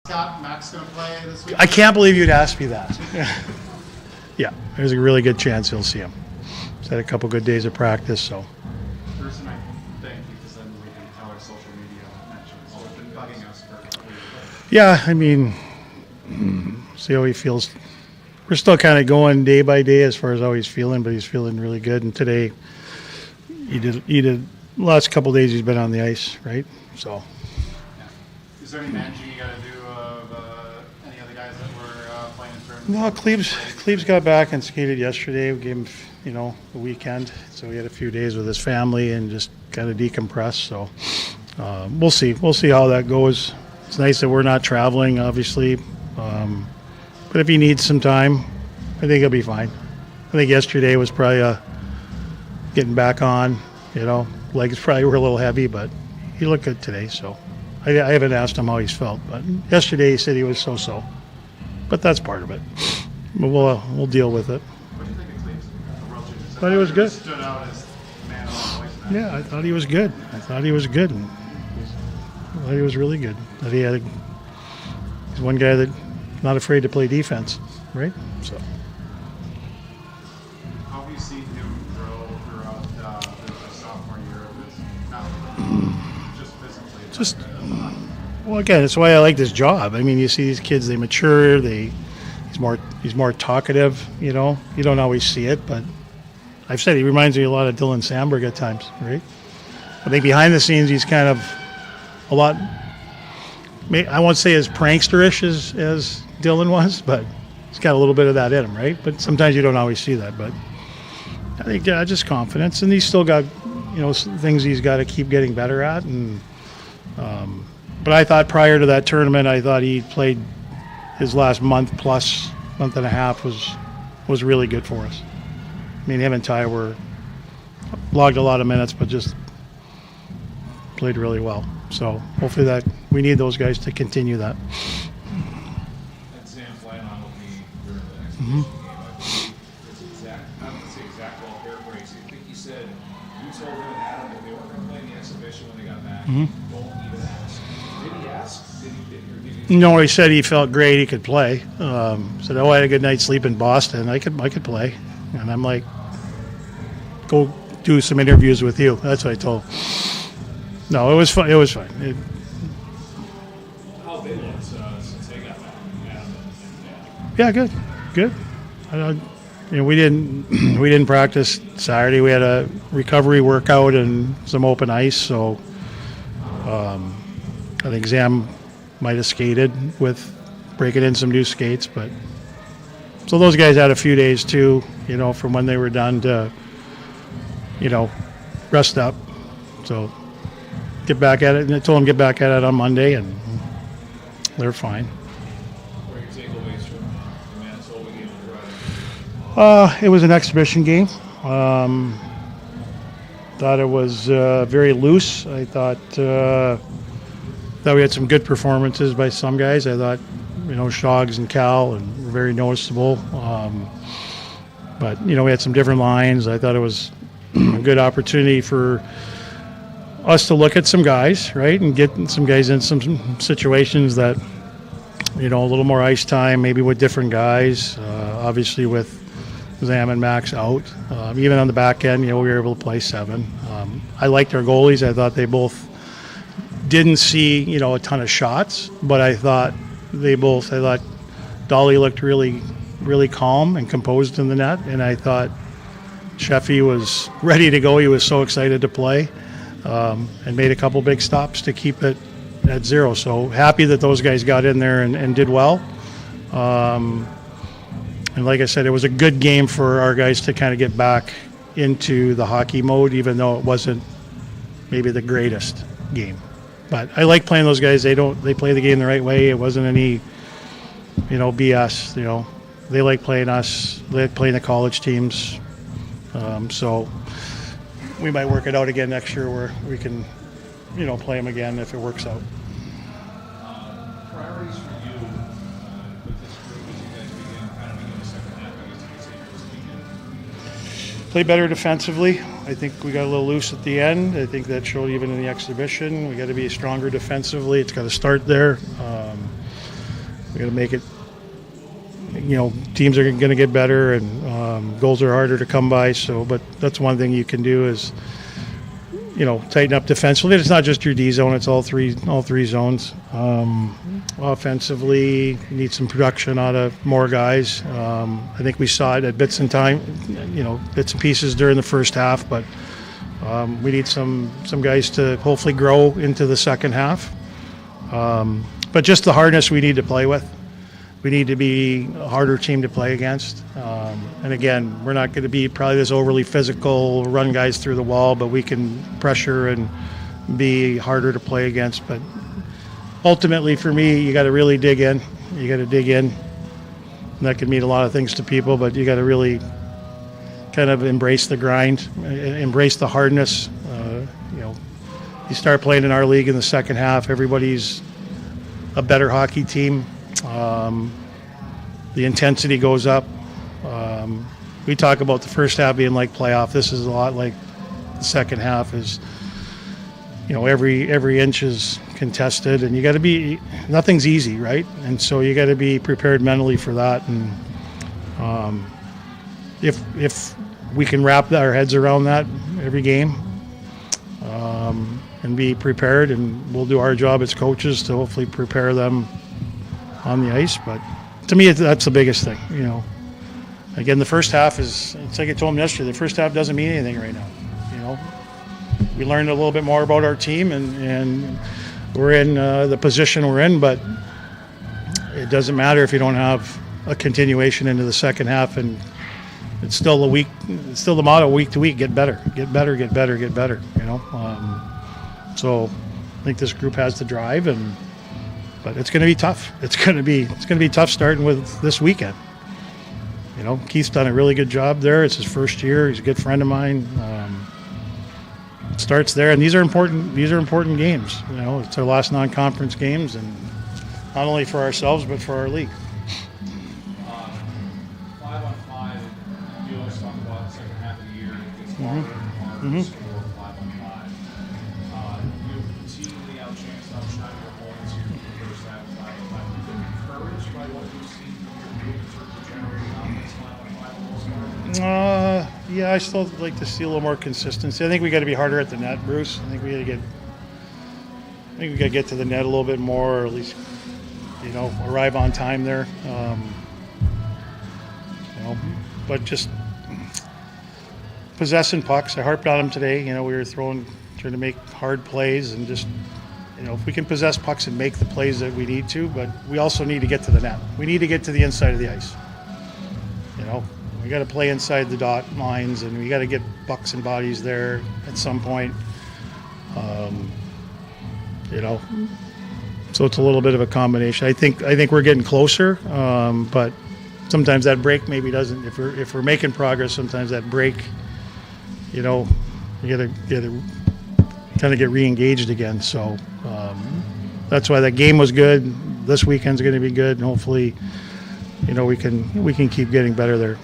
Scott, Max going to play this week? I can't believe you'd ask me that. Yeah, there's a really good chance he'll see him. He's had a couple good days of practice, so. First, and I thank you because then we can tell our social media mentions. So it's been bugging us for a couple weeks. Yeah, I mean, see how he feels. We're still kind of going day by day as far as how he's feeling, but he's feeling really good. And today, he did last couple days he's been on the ice, right? So. Yeah. Is there any managing you got to do of any other guys that were playing in terms? No, Cleves got back and skated yesterday. We gave him, the weekend, so he had a few days with his family and just kind of decompress. So we'll see. We'll see how that goes. It's nice that we're not traveling, obviously. But if he needs some time, I think he'll be fine. I think yesterday was probably getting back on. Legs probably were a little heavy, but he looked good today. So I haven't asked him how he's felt, but yesterday he said he was so-so. But that's part of it. But we'll deal with it. What do you think of Cleves? I thought he was good. Stood out as the man on the ice tonight. Yeah, I thought he was good. I thought he was good. And I thought he was really good. He's one guy that not afraid to play defense, right? So. How have you seen him grow throughout the sophomore year of his, not just physically? Well, again, that's why I like this job. I mean, you see these kids, they mature. He's more talkative. You don't always see it, but I've said he reminds me a lot of Dylan Sandberg at times, right? I think behind the scenes, he's kind of a lot. I won't say as prankster-ish as Dylan was, but he's got a little bit of that in him, right? But sometimes you don't always see that. But I think just confidence, and he's still got things he's got to keep getting better at. And but I thought prior to that tournament, I thought he played his last month and a half was really good for us. I mean, him and Ty logged a lot of minutes, but just played really well. So hopefully that we need those guys to continue that. And Sam Flanon will be during the next game. I don't want to say exact ball paraphrase. I think he said you told him and Adam that they weren't going to play in the exhibition when they got back. Don't even ask. Did he ask? Did he No, he said he felt great. He could play. Said, I had a good night's sleep in Boston. I could play. And I'm like, go do some interviews with you. That's what I told him. No, it was fun. It was fine. How they looked since they got back? Yeah, good. We didn't practice Saturday. We had a recovery workout and some open ice. So I think Zam might have skated with breaking in some new skates, but so those guys had a few days too. From when they were done to rest up. So. Get back at it, and I told them get back at it on Monday, and they're fine. What are your takeaways from the Manitoba game on Friday? It was an exhibition game. Thought it was very loose. I thought we had some good performances by some guys. I thought, Shoggs and Cal were very noticeable. But we had some different lines. I thought it was a good opportunity for us to look at some guys, right, and get some guys in some situations that, a little more ice time, maybe with different guys. Obviously, with Zam and Max out, even on the back end, we were able to play 7. I liked our goalies. I thought they both didn't see, a ton of shots, but I thought Dolly looked really, really calm and composed in the net, and I thought Sheffy was ready to go. He was so excited to play. And made a couple big stops to keep it at 0. So happy that those guys got in there and did well. And like I said, it was a good game for our guys to kind of get back into the hockey mode, even though it wasn't maybe the greatest game. But I like playing those guys. They play the game the right way. It wasn't any, BS. They like playing us. They like playing the college teams. So we might work it out again next year where we can, play them again if it works out. Priorities for you with this group as you guys begin the second half, I guess you could say, this weekend? Play better defensively. I think we got a little loose at the end. I think that showed even in the exhibition. We got to be stronger defensively. It's got to start there. We got to make it. Teams are going to get better, and goals are harder to come by. So, but that's one thing you can do is, tighten up defensively. It's not just your D zone; it's all three zones. Offensively, you need some production out of more guys. I think we saw it at bits and pieces during the first half, but we need some guys to hopefully grow into the second half. But just the hardness we need to play with. We need to be a harder team to play against. And again, we're not going to be probably this overly physical, run guys through the wall, but we can pressure and be harder to play against. But ultimately, for me, you got to really dig in. You got to dig in. And that can mean a lot of things to people, but you got to really kind of embrace the grind, embrace the hardness. You start playing in our league in the second half, everybody's a better hockey team. The intensity goes up. We talk about the first half being like playoff. This is a lot like the second half is, every inch is contested, and you got to be, nothing's easy, right? And so you got to be prepared mentally for that. And if we can wrap our heads around that every game, and be prepared, and we'll do our job as coaches to hopefully prepare them on the ice. But to me, that's the biggest thing. Again, the first half is, it's like I told him yesterday, the first half doesn't mean anything right now. We learned a little bit more about our team, and we're in the position we're in, but it doesn't matter if you don't have a continuation into the second half. And it's still the motto week to week: get better, get better, get better, get better. So I think this group has the drive, but it's going to be tough. It's going to be tough starting with this weekend. Keith's done a really good job there. It's his first year. He's a good friend of mine. It starts there, and these are important games. It's our last non-conference games, and not only for ourselves but for our league. 5-on-5, you always talk about the second half of the year. It gets harder and harder to score 5-on-5. You routinely outchanced, outshot your opponents here in the first half of 5-on-5. Have you been encouraged by what you've seen from your group in terms of generating offense 5-on-5 for the most part? Yeah, I still like to see a little more consistency. I think we got to be harder at the net, Bruce. I think we got to get to the net a little bit more, or at least arrive on time there. But just possessing pucks. I harped on them today. We were trying to make hard plays, and just if we can possess pucks and make the plays that we need to, but we also need to get to the net. We need to get to the inside of the ice. We got to play inside the dot lines, and we got to get bucks and bodies there at some point. So it's a little bit of a combination. I think we're getting closer, but sometimes that break maybe doesn't. If we're making progress, sometimes that break, you gotta kind of get re-engaged again. So that's why that game was good. This weekend's going to be good, and hopefully, we can keep getting better there.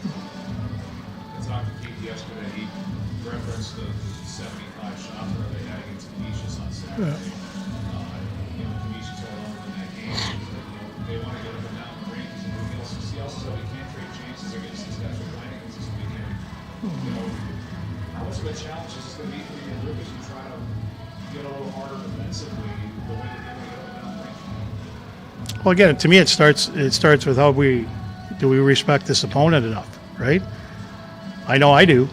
I talked to Keith yesterday. He referenced the 75 shot throw they had against Canisius on Saturday. Yeah. Canisius all over in that game. They want to get up and down the rink. He also said we can't trade chances against these guys we're playing against this weekend. How much of a challenge is this going to be for your group as you try to get a little harder defensively the way that they want to get up and down the rink? Well, again, to me, it starts with how do we respect this opponent enough, right? I know I do,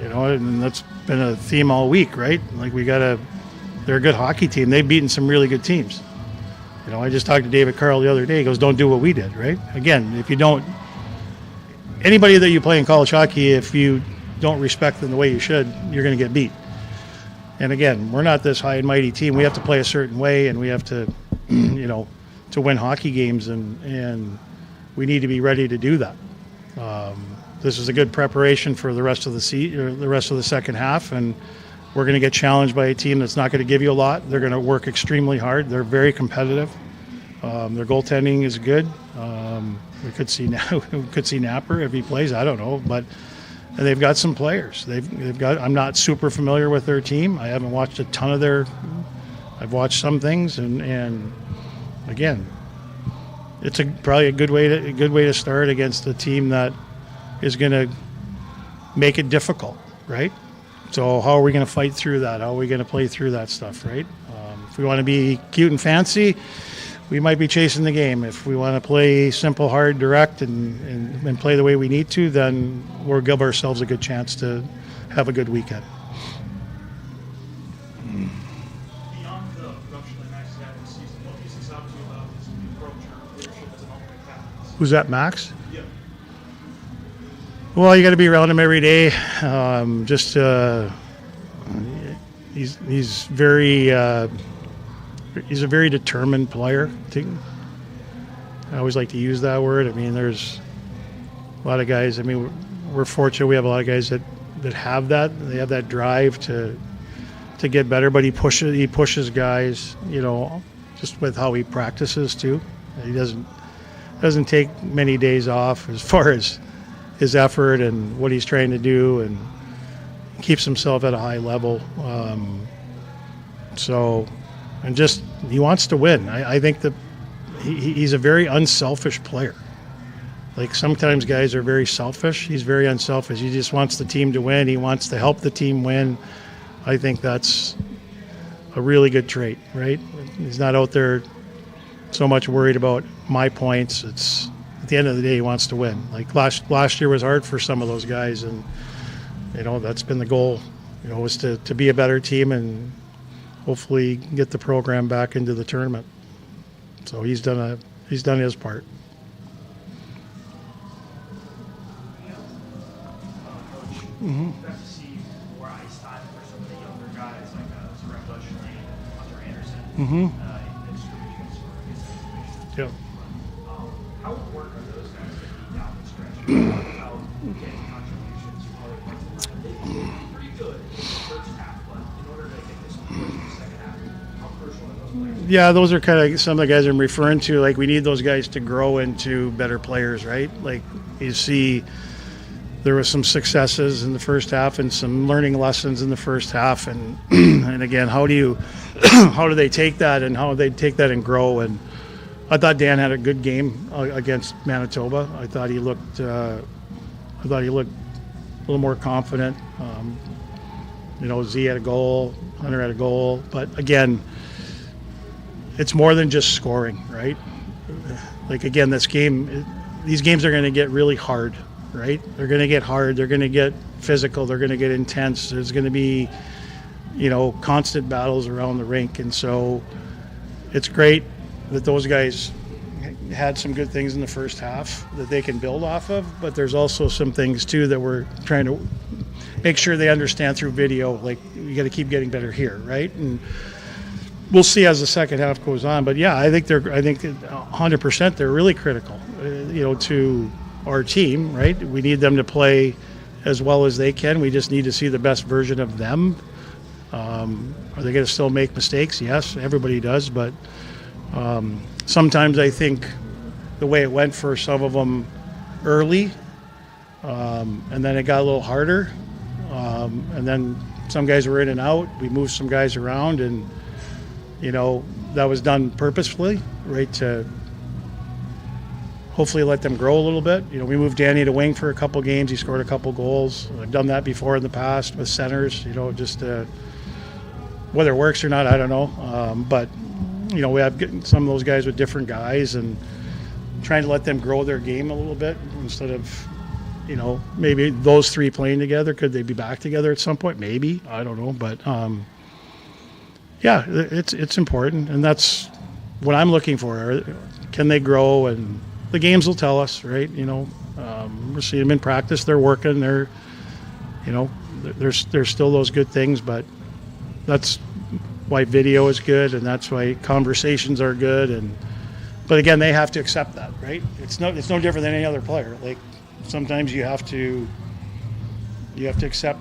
and that's been a theme all week, right? Like they're a good hockey team. They've beaten some really good teams. I just talked to David Carl the other day. He goes, "Don't do what we did," right? Again, if you don't, anybody that you play in college hockey, if you don't respect them the way you should, you're going to get beat. And again, we're not this high and mighty team. We have to play a certain way, and we have to, to win hockey games, and we need to be ready to do that. This is a good preparation for the rest of the second half, and we're going to get challenged by a team that's not going to give you a lot. They're going to work extremely hard. They're very competitive. Their goaltending is good. We could see Napper if he plays. I don't know, but and they've got some players. They've got. I'm not super familiar with their team. I haven't watched a ton of their. I've watched some things, and again, it's probably a good way to start against a team that is going to make it difficult, right? So how are we going to fight through that? How are we going to play through that stuff, right? If we want to be cute and fancy, we might be chasing the game. If we want to play simple, hard, direct, and play the way we need to, then we'll give ourselves a good chance to have a good weekend. Beyond the production that Max has had this season, what do you think out to you about his approach or leadership as an ultimate captain? Who's that, Max? Yeah. Well, you got to be around him every day. He's very. He's a very determined player. I always like to use that word. I mean, there's a lot of guys. I mean, we're fortunate. We have a lot of guys that have that. They have that drive to get better. But he pushes guys. You know, just with how he practices too. He doesn't take many days off as far as his effort and what he's trying to do, and keeps himself at a high level. And just he wants to win. I think that he's a very unselfish player. Like sometimes guys are very selfish. He's very unselfish. He just wants the team to win. He wants to help the team win. I think that's a really good trait, right? He's not out there so much worried about my points. It's at the end of the day he wants to win. Like last year was hard for some of those guys, and you know that's been the goal. You know, was to be a better team and hopefully get the program back into the tournament. So he's done his part. Coach, got to see more ice time for some of the younger guys like Sarah Bush, Lane, Hunter Anderson. In the scrimmages or against the exhibitions. Yeah. How important are those guys going to be down the stretch? About getting contributions from other parts of the lineup? They've been pretty good in the first half, but in order to get this push in the second half, how crucial are those players? Yeah, those are kind of some of the guys I'm referring to. Like we need those guys to grow into better players, right? Like you see there was some successes in the first half and some learning lessons in the first half, and and again, how do they take that and how do they take that and grow? And I thought Dan had a good game against Manitoba. I thought he looked a little more confident. You know, Z had a goal, Hunter had a goal, but again, it's more than just scoring, right? Like again, these games are going to get really hard. Right? They're going to get hard. They're going to get physical. They're going to get intense. There's going to be, you know, constant battles around the rink. And so it's great that those guys had some good things in the first half that they can build off of. But there's also some things, too, that we're trying to make sure they understand through video. Like, you got to keep getting better here, right? And we'll see as the second half goes on. But, yeah, I think 100% they're really critical, you know, to our team, right? We need them to play as well as they can. We just need to see the best version of them. Are they going to still make mistakes? Yes, everybody does. But sometimes I think the way it went for some of them early, and then it got a little harder. And then some guys were in and out. We moved some guys around, and, you know, that was done purposefully, right, to hopefully let them grow a little bit. You know, we moved Danny to wing for a couple games. He scored a couple goals. I've done that before in the past with centers, you know, just whether it works or not, I don't know. But, you know, we have some of those guys with different guys and trying to let them grow their game a little bit instead of, you know, maybe those three playing together. Could they be back together at some point? Maybe. I don't know. But, yeah, it's important. And that's what I'm looking for. Can they grow? And the games will tell us, right? You know, we're seeing them in practice. They're working. They're, you know, there's still those good things, but that's why video is good, and that's why conversations are good. But again, they have to accept that, right? It's no different than any other player. Like sometimes you have to accept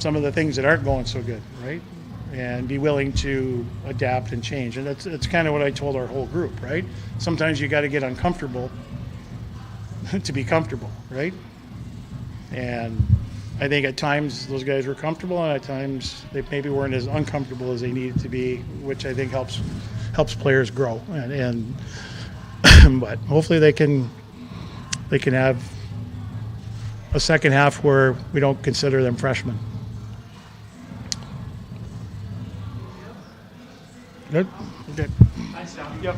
some of the things that aren't going so good, right? And be willing to adapt and change. And that's kind of what I told our whole group, right? Sometimes you got to get uncomfortable to be comfortable, right? And I think at times those guys were comfortable, and at times they maybe weren't as uncomfortable as they needed to be, which I think helps players grow. And but hopefully they can have a second half where we don't consider them freshmen. Good. Okay. Nice job. Yep.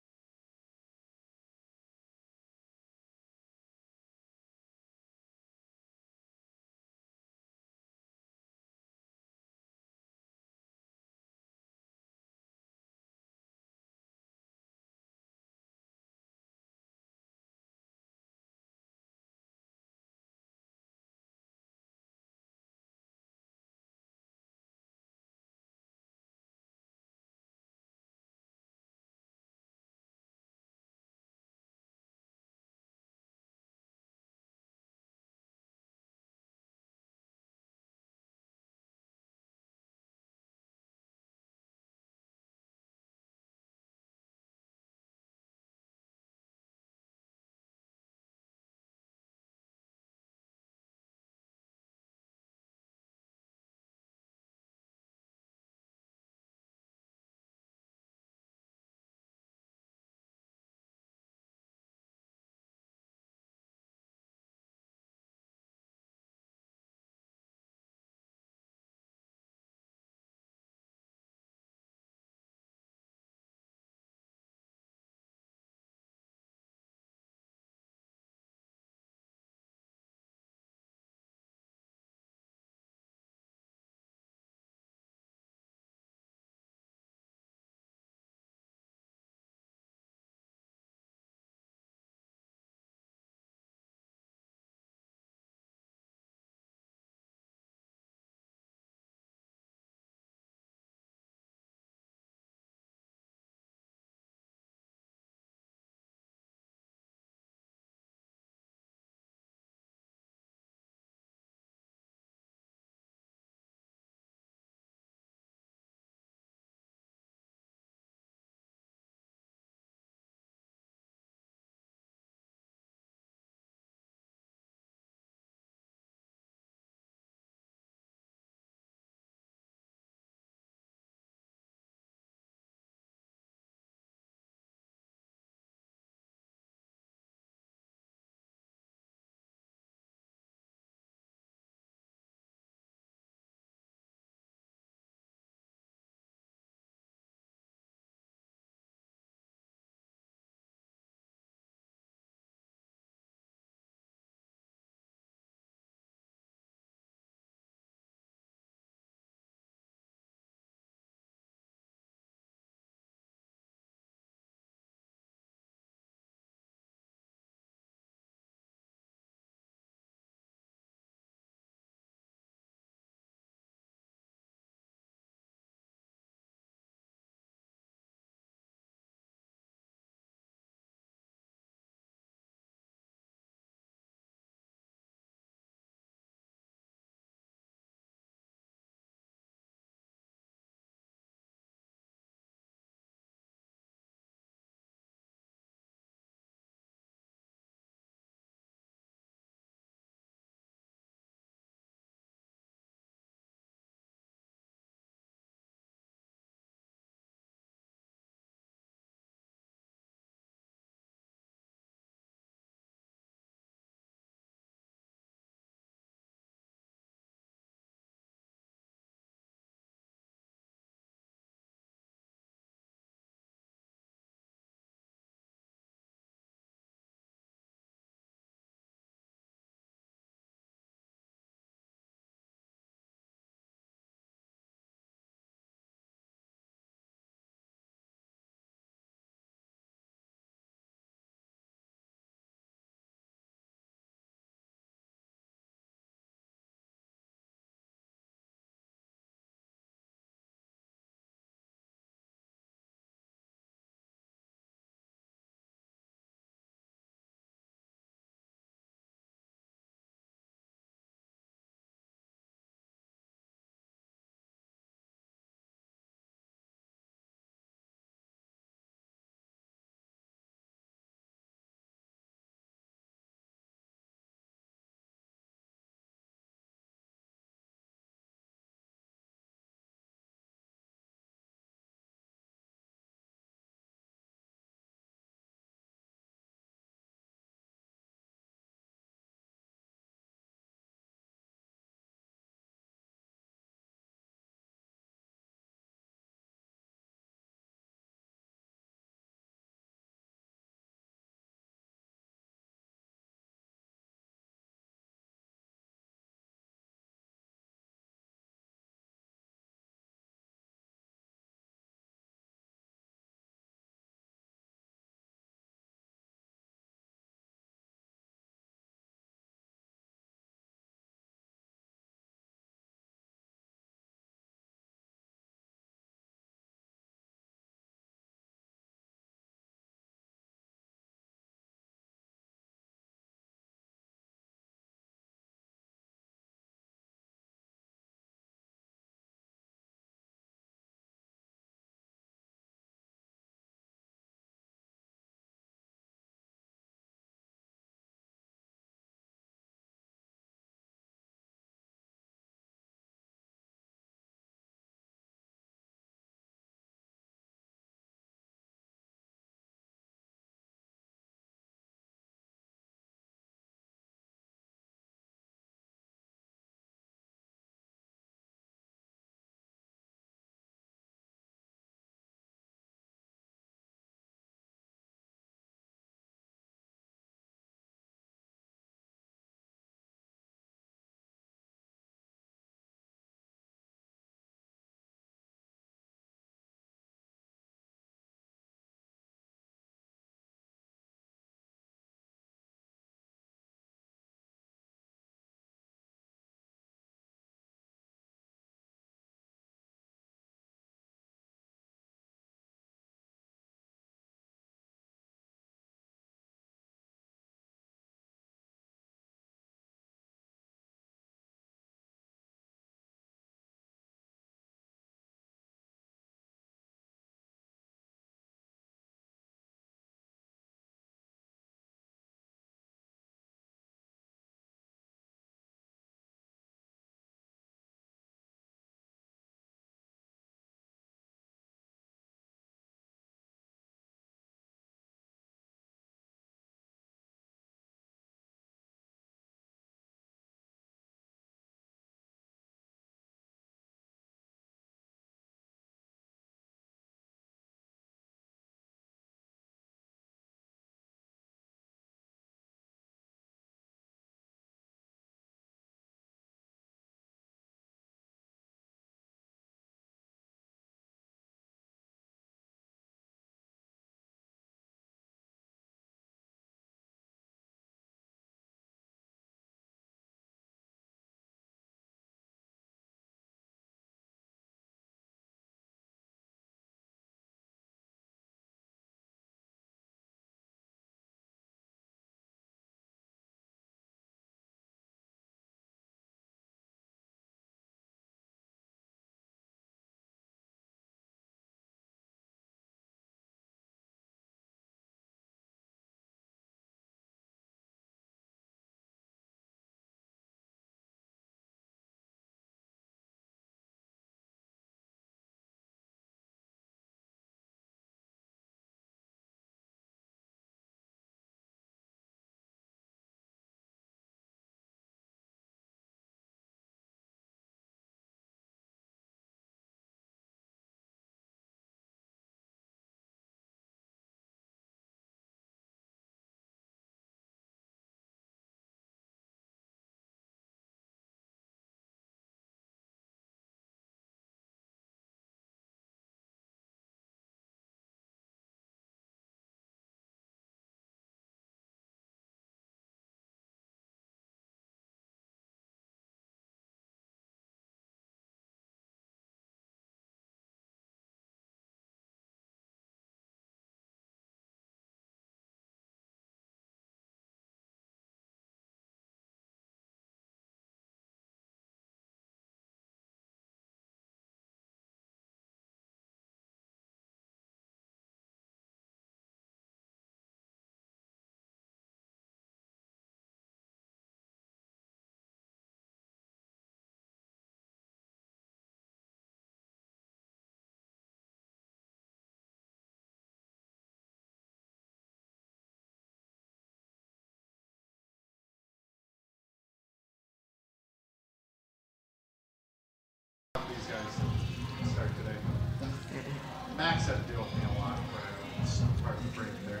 Max had to deal with me a lot, but it's hard to break there.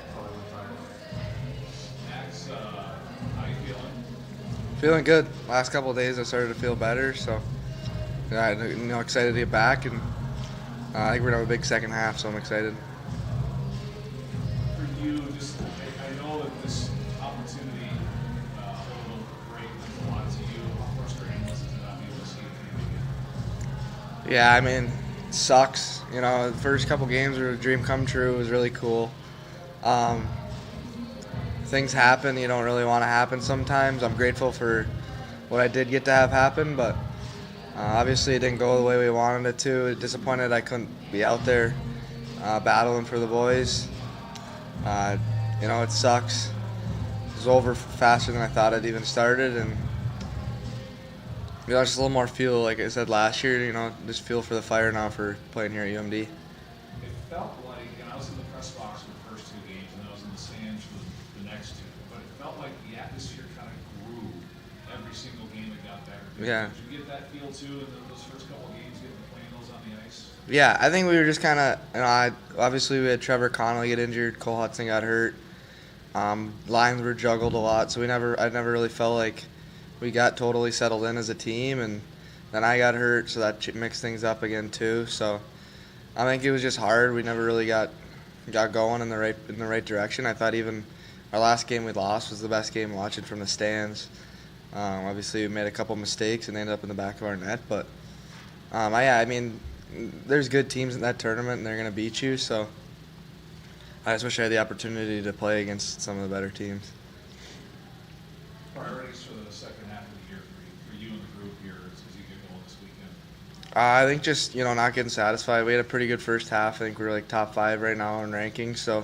Until I retired. Max, how you feeling? Feeling good. Last couple of days I started to feel better, so yeah, excited to get back, and I think we're gonna have a big second half, so I'm excited. For you, just I know that this opportunity, a little break, means a lot to you. How frustrating was it to not be able to see the game again? Yeah, I mean, it sucks. The first couple games were a dream come true. It was really cool. Things happen you don't really want to happen sometimes. I'm grateful for what I did get to have happen, but obviously it didn't go the way we wanted it to. Disappointed I couldn't be out there battling for the boys. It sucks. It was over faster than I thought it even started, and just a little more fuel, like I said last year. Just fuel for the fire now for playing here at UMD. It felt like, and I was in the press box for the first 2 games, and I was in the stands for the next 2, but it felt like the atmosphere kind of grew every single game. It got better. Yeah. Did you get that feel too in those first couple of games, getting playing those on the ice? Yeah, I think we were just kind of, obviously we had Trevor Connolly get injured, Cole Hudson got hurt, lines were juggled a lot, so I never really felt like we got totally settled in as a team, and then I got hurt, so that mixed things up again too. So I think it was just hard. We never really got going in the right direction. I thought even our last game we lost was the best game watching from the stands. Obviously, we made a couple mistakes and they ended up in the back of our net. But there's good teams in that tournament and they're going to beat you. So I just wish I had the opportunity to play against some of the better teams. Priorities for the second half of the year for you and the group here as you get going this weekend? I think just not getting satisfied. We had a pretty good first half. I think we're like top 5 right now in rankings. So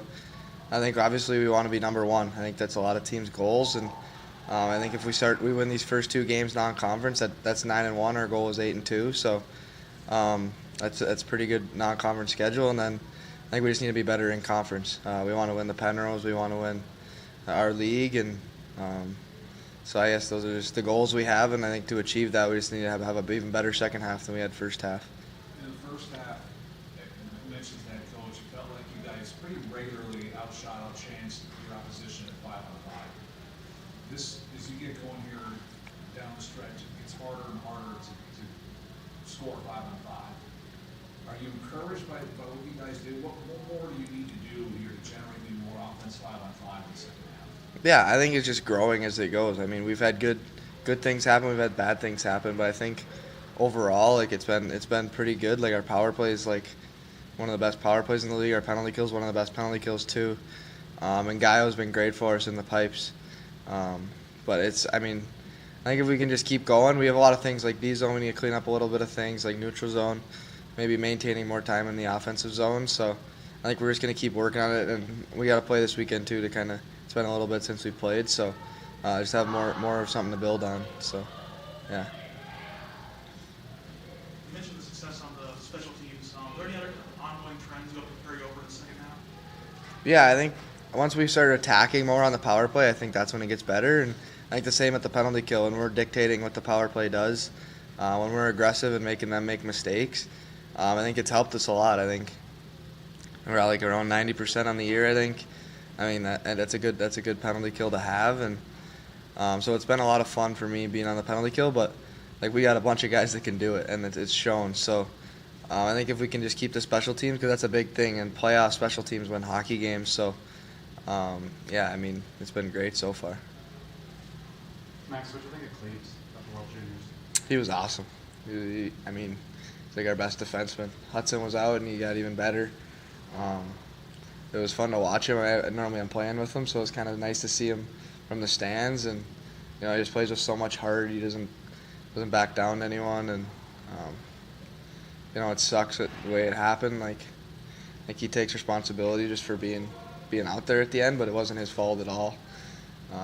I think obviously we want to be number 1. I think that's a lot of teams' goals, and I think if we win these first 2 games non-conference, that's 9-1. Our goal is 8-2. So that's pretty good non-conference schedule, and then I think we just need to be better in conference. We want to win the Penrose. We want to win our league, and so I guess those are just the goals we have, and I think to achieve that, we just need to have an even better second half than we had first half. In the first half, you mentioned that coach, it felt like you guys pretty regularly outshot, outchanced your opposition at 5-on-5. As you get going here down the stretch, it gets harder and harder to score 5-on-5. Are you encouraged by what you guys did? What more do you need to do here to generate more offense 5-on-5 in the second half? Yeah, I think it's just growing as it goes. I mean, we've had good things happen, we've had bad things happen, but I think overall, like it's been pretty good. Like our power play is like one of the best power plays in the league. Our penalty kills one of the best penalty kills too. And Gaio's been great for us in the pipes. But I think if we can just keep going, we have a lot of things like B zone. We need to clean up a little bit of things like neutral zone, maybe maintaining more time in the offensive zone. So I think we're just going to keep working on it, and we got to play this weekend too to kind of. It's been a little bit since we played, so just have more of something to build on. So, yeah. You mentioned the success on the special teams. Are there any other ongoing trends you'll carry over in the second half? Yeah, I think once we start attacking more on the power play, I think that's when it gets better. And I think the same at the penalty kill, when we're dictating what the power play does, when we're aggressive and making them make mistakes, I think it's helped us a lot. I think we're at like around 90% on the year, I think. I mean, that's a good penalty kill to have, and so it's been a lot of fun for me being on the penalty kill. But like we got a bunch of guys that can do it, and it's shown. So I think if we can just keep the special teams, because that's a big thing, and playoff special teams win hockey games. So yeah, I mean, it's been great so far. Max, what do you think of Cleves at the World Juniors? He was awesome. He's like our best defenseman. Hudson was out, and he got even better. It was fun to watch him. Normally I'm playing with him, so it's kind of nice to see him from the stands. And he just plays with so much heart. He doesn't back down to anyone, and it sucks the way it happened. Like he takes responsibility just for being out there at the end, but it wasn't his fault at all.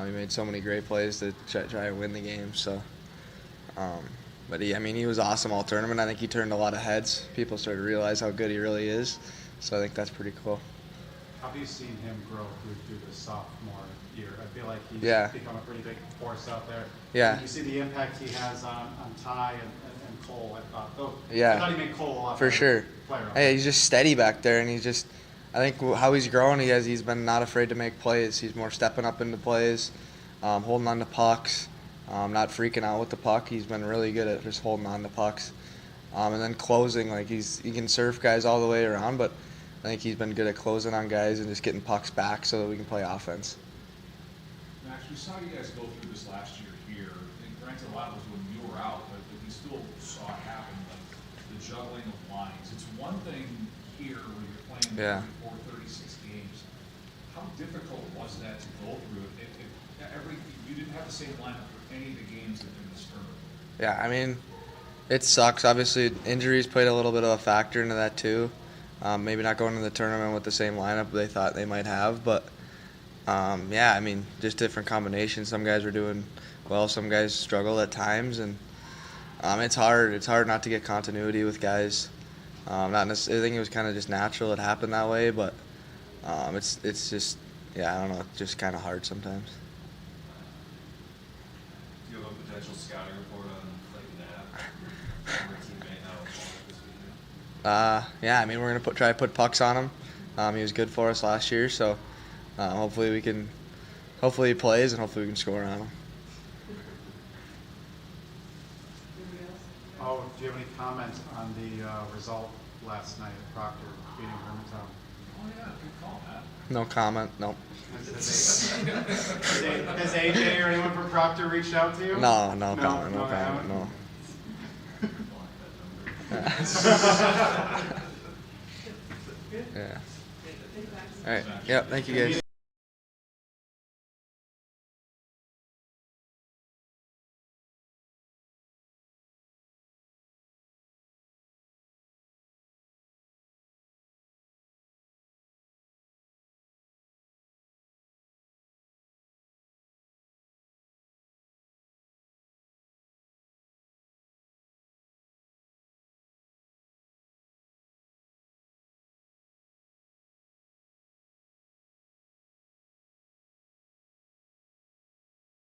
He made so many great plays to try and win the game. So, but he was awesome all tournament. I think he turned a lot of heads. People started to realize how good he really is. So I think that's pretty cool. How have you seen him grow through the sophomore year? I feel like he's become a pretty big force out there. Yeah. You see the impact he has on Ty and from Cole. I thought. Though, Yeah. I thought he made Cole a lot For better sure. player. Hey, he's just steady back there, and I think how he's grown, he's been not afraid to make plays. He's more stepping up into plays, holding on to pucks, not freaking out with the puck. He's been really good at just holding on to pucks, and then closing. Like he can surf guys all the way around, but I think he's been good at closing on guys and just getting pucks back so that we can play offense. Max, we saw you guys go through this last year here, and granted a lot was when you were out, but we still saw it happen, the juggling of lines. It's one thing here where you're playing Yeah. 36 games. How difficult was that to go through? You didn't have the same lineup for any of the games in this tournament. Yeah, I mean, it sucks. Obviously, injuries played a little bit of a factor into that too. Maybe not going to the tournament with the same lineup they thought they might have, but yeah, I mean, just different combinations. Some guys were doing well, some guys struggle at times, and it's hard. It's hard not to get continuity with guys. Not necessarily. I think it was kind of just natural. It happened that way, but it's just, yeah, I don't know. It's just kind of hard sometimes. Do you have a potential scouting report on Clayton Knapp, former teammate now with Bulldogs this weekend? Yeah, I mean, we're gonna try to put pucks on him. He was good for us last year, so hopefully he plays, and hopefully we can score on him. Oh, do you have any comments on the result last night at Proctor beating Hermantown? Oh yeah, good call, Matt. No comment. Nope. Has AJ or anyone from Proctor reached out to you? No comment. No no, comment. No. Yeah. All right. Yep. Thank you guys.